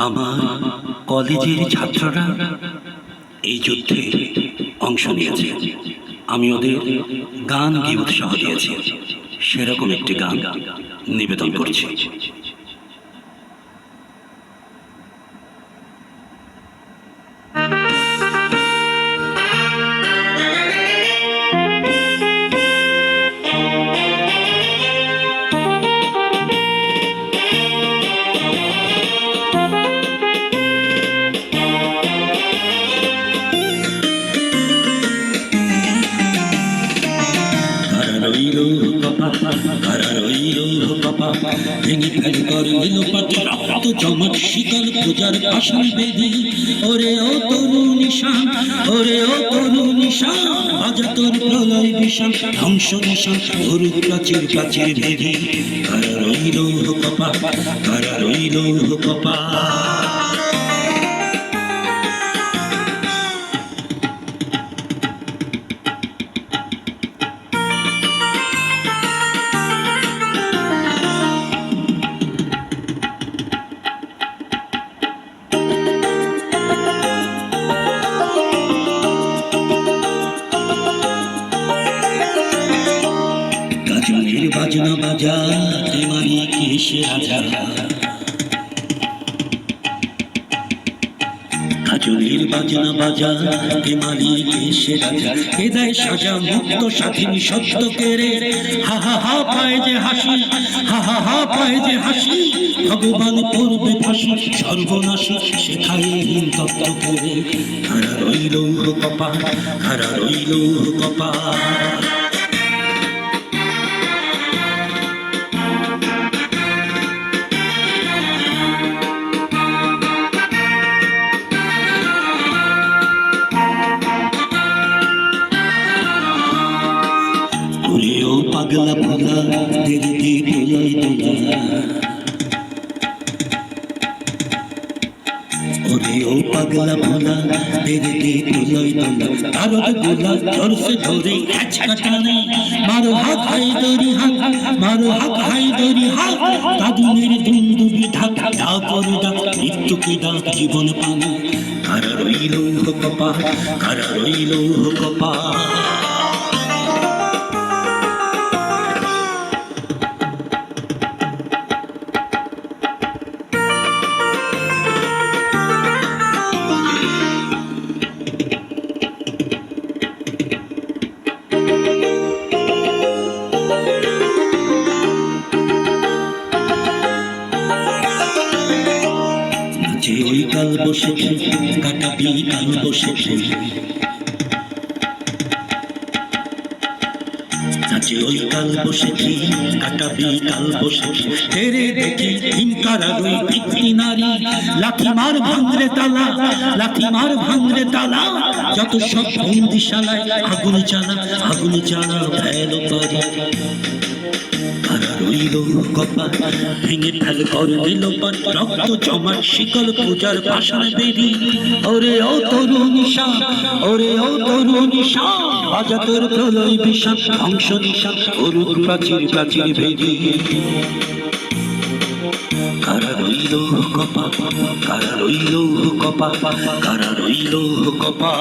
আমার কলেজের ছাত্ররা এই যুদ্ধে অংশ নিয়েছে। আমি ওদের গান গিয়ে উৎসাহ দিয়েছি। সেরকম একটি গান নিবেদন করছি। ভেঙে ফেল করে নীলপাটি রক্ত জমাট শিকল পূজার পাশান বেদি। ওরে ও তরু নিশান, ওরে ও তরু নিশান, বাজা তোর প্রলয় বিষান, ধ্বংস নিশান ধরু প্রাচীর প্রাচীর ভেদি। কারা রইল কপা, কারা রইল কপা। বাজনা বাজা তেমারি কেশে রাজা, কাজলের বাজনা বাজা তেমারি কেশে রাজা। হৃদয় সাজা মুক্ত স্বাধীন সত্য কেড়ে, হা হা হা পায় যে হাসি, হা হা হা পায় যে হাসি। ভগবান পড়বে ফাঁসি সর্বনাশী শেখায় হীন তত্ত্ব কেড়ে। কারা রইল কপা, কারা রইল কপা। পাগলা ভোলা দেরিতে দোলাই দোলা, ওরে ও পাগলা ভোলা দেরিতে দোলাই দোলা। তারক গোলা ধরছে ধরে হ্যাচকা টানে, মারো হাত হাই দড়ি হাত, মারো হাত হাই দড়ি হাত। কাঁদুনের দুন্দুবি ঢাক, ডা করে ডাক মৃত্যুকে ডাক জীবন পানে। কারা রইল কপা, কারা রইল কপা। ওই কাল বসেছে কাটাবি কাল বসেছে, নাচে ওই কাল বসেছি কাটাবি কাল বসেছে। তেরে দেখি হিংকারা রই ভিত্তি নারী, লাঠি মার ভাঙরে তালা, লাঠি মার ভাঙরে তালা। যত সব বন্দিশালায় আগুন জ্বালা, আগুন জ্বালা ফেল পারি। কারা রইল কপা, ভেঙে ফেল কর নীলপাট রক্ত জমাট শিকল পূজার পাশান বেদি। ওরে ও তরু নিশান, ওরে ও তরু নিশান, বাজা তোর প্রলয় বিষান, ধ্বংস নিশান করুক প্রাচীর প্রাচীর ভেদি। কারা রইল কপা, কারা রইল কপা, কারা রইল কপা।